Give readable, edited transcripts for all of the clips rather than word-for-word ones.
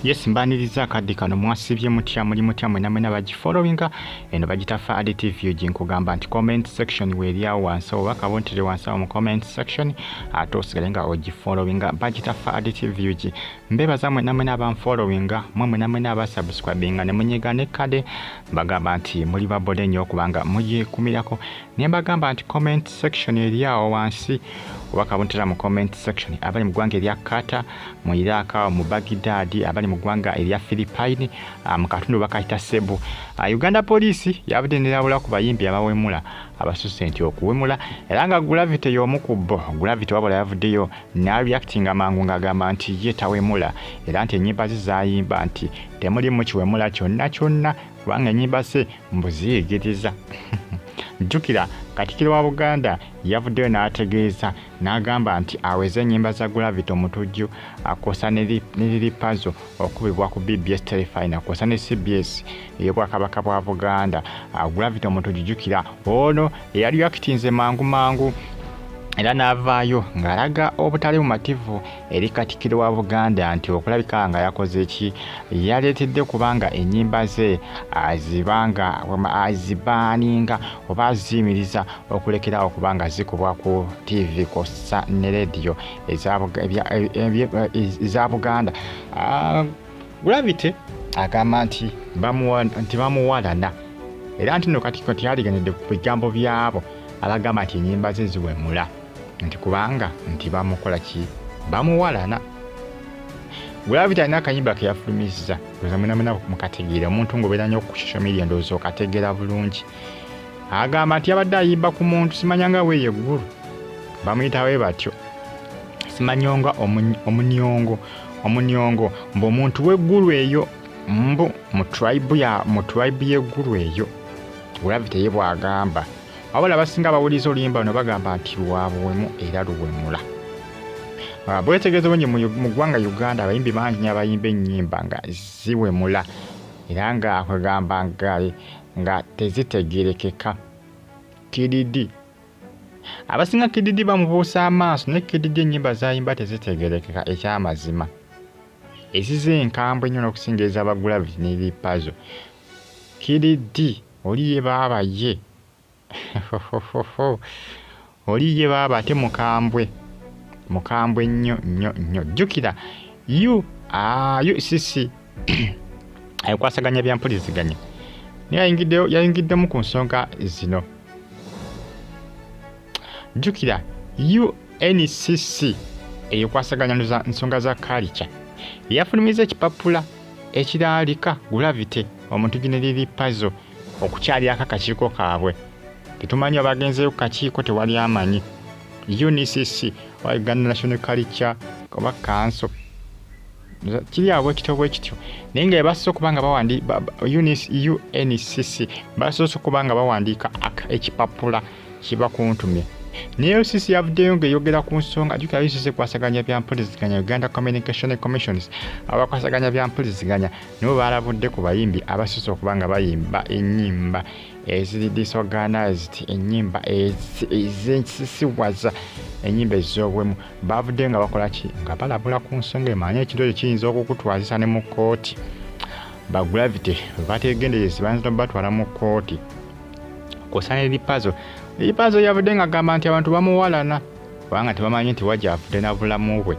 Yes, mbaniriza akadde kano mwasibye mutya muli mutya mwena bagifollowinga eno bagitafa additive view jinkugamba nti comment section weriawo wansi oba kabontere wansi mu comment section ate osigale nga ogifollowinga bagitafa additive view ji mbebaza mwena abamfollowinga mwena abasubscribinga ne munyiga ne kade bagamba nti muli babode nnyo okubanga mugikumirako ne bagamba nti comment section eriawo wansi oba kabontere mu comment section abali mu ggwanga erya Kata mu Iraq mu Baghdad abali mu ggwanga erya Philippine mu katundu bakayita Cebu. Uganda Police yabadde nerabula ku bayimbi abawemula abasusse nti okuwemula era nga Gravity y'omukubbo Gravity wabula yavuddeyo na reacting amangu ng'agamba nti ye tawemula era nti ennyimba ze zayimba nti temuli mu kiwemula kyonna kubanga ennyimba ze mbuziyigiriza. Jjukira Katikkiro wa Buganda yavuddeyo n'ategeeza n'agamba nti aweze ennyimba za Gravity Omutujju akosa ne liripazo okubibwa ku BBS Telefine akosa ne CBS ey'Obwakabaka bwa Buganda. Gravity Omutujju jjukira ono eyali akitinze mangu era n'avaayo ng'alaga obutali bumativu eri Katikkiro wa Buganda nti okulabika nga yakoze ki yaleetedde kubanga ennyimba ze azibaaninga oba aziyimiriza okulekerawo kubanga zikubwa ku TV kosa ne radio eza Buganda. Gravity agamba nti bamuwalana era nti no Katikkiro teyaliganidde ku bigambo byabo abagamba nti ennyimba ze ziwemula nti kubanga nti bamukola ki bamuwalana. Gravity alina akayimba ke yafulumiza kuza mwena mukategeera omuntu ng'obeera nnyo ku social media ndowooza okategeera bulungi. Agamba nti yabadde ayimba ku muntu simanyanga weeye eggulu bamuyita we batyo simanyonga omunyongo mbu omuntu w'eggulu eyo mbu mu tribe y'eggulu eyo. Gravity ye bw'agamba wabula abasinga abawuliza oluyimba luno bagamba nti lwa buwemu era luwemula. Bwetegeeza bungi mu ggwanga Uganda abayimbi bangi nnyo abayimba ennyimba nga ziwemula era nga kwegamba nga tezitegerekeka. Kididi abasinga Kididi bamubuusa amaaso ne Kididi ennyimba zayimba tezitegerekeka ekyamazima ezize enkambwe ennyo n'okusinga ez'aba Gravity ne Lipazo. Kididi oli ye baaba ye oli ye baaba ate mukambwe nnyo. Jjukira UCC ayikwasaganya bya mpuliziganya yayingiddemu ku nsonga zino. Jjukira UNCC eyikwasaganya nsonga za culture yafulumiza ekipapula ekiraalika Gravity Omutujju ne Lipazo okukyalirako akakiiko kaabwe. Tetumanyi abagenzeyo ku kakiiko tewali amanyi. UNCC wa Uganda National Culture oba Council kiri awo bwekityo naye nga basoose okuba nga UNCC basoose okuba nga bawandiika ekipapula kibakuntumye. Naye UCC yavuddeyo ng'eyogera ku nsonga jjukira UCC kwasaganya bya mpuliziganya Uganda Communication Commissions abakwasaganya bya mpuliziganya nibo baalabudde ku bayimbi abasoose okuba nga bayimba ennyimba eziri disorganized ennyimba ezensisiwaza ennyimba ez'obuwemu bavudde nga bakola ki nga balabula ku nsonga emanya ekintu kiyinza okukutwazisa ne mu kkooti. Ba Gravity bategenderezi bayinza batwala mu kkooti kosa ne Lipazo yavudde nga agamba nti abantu bamuwalana kubanga tebamanyi nti wajja avudde na bulamu bwe.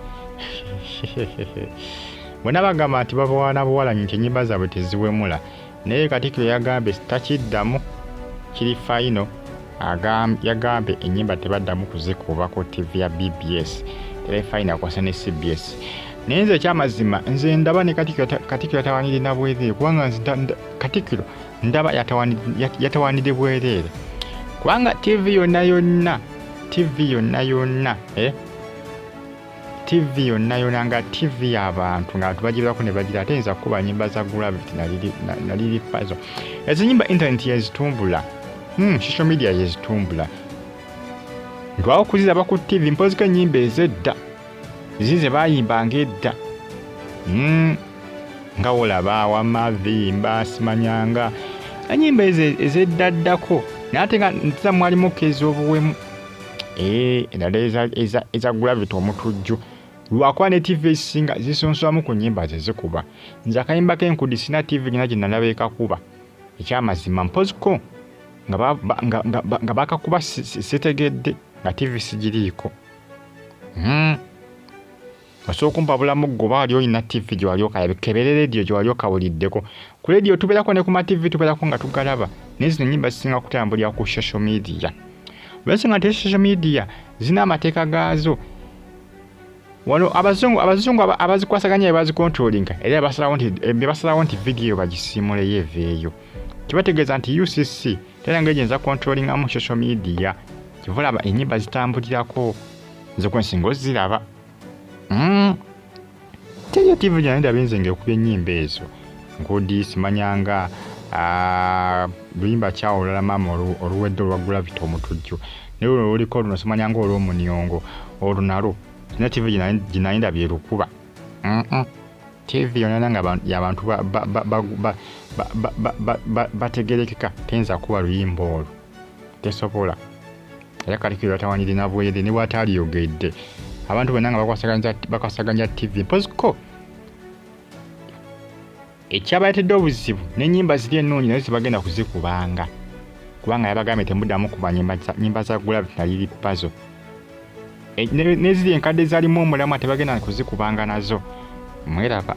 Bonna bagamba nti buwalanyi nti ennyimba zaabwe teziwemula naye Katikkiro yagambye takiddamu kiri fayino yagambye ennyimba tebaddamu kuzikuba ku TV ya BBS Telefine akwasa ne CBS. Naye nze ekyamazima nze ndaba ne Katikkiro yatawanidde na bwereere kubanga Katikkiro ndaba yatawanidde bwereere kubanga TV yonna nga TV y'abantu nga tubagirako ne bagira atayinza kukuba nnyimba za Gravity na Lipazo. Ezo nnyimba internet yezitumbula social media yezitumbula ndwawo kuziraba ku TV mpozika ennyimba ez'edda zize bayimbanga edda nga wolaba Wamavimba simanyanga ennyimba ez'eddaddako naye ate nga ntiza mwalimu ez'obuwemu endala eza Gravity Omutujju lwakuba ne TV ezisinga zisonswamu ku nnyimba ze zikuba. Nze akayimba k'enkudi sina TV gina gye nalaba ekakuba ekyamazima mpoziko nga bakakuba sitegedde nga TV sigiriiko. Osobola okumpabula muggo oba wali olina TV gye wali okakebere leediyo gye wali okawuliddeko. Ku leediyo tubeerako ne ku ma TV tubeerako nga tugalaba, naye zino nnyimba zisinga kutambulira ku social media. Olwensonga nti social media zina amateeka gaazo. Wano abazungu abazikwasaganya bazikontrolinga era basalawo nti vidiyo bagisiimuleyo eveeyo. Kibategeeza nti UCC tera ngeri nza controllinga mu social media. Kivulaba ennyimba zitambulirako nze kwensinga oziraba. Teriyo TV gye nalina benze ng'ekubya ennyimba ezo. Nkudi simanyanga luyimba kyawo olulala maama oluwedde olwa Gravity Omutujju. Naye olwo luliko luno simanyanga olw'omunyongo olunalo. Sina TV gye nalina byerukuba. TV yonna nga y'abantu bategerekeka teyinza kuba luyimba olwo. Tesobola. Era kalikiro batawanirira na bwere ne bw'ataaliyogedde. Abantu bonna nga bakwasaganya TV mpoziko ekyabaletedde obuzibu n'ennyimba ziri ennungi naye zibagenda kuzikubanga kubanga yabagambye temuddamu kuba nnyimba za Gravity naliri puzzle n'eziri enkadde zalimu omulamu ate bagenda kuzikubanga nazo. Mweraba.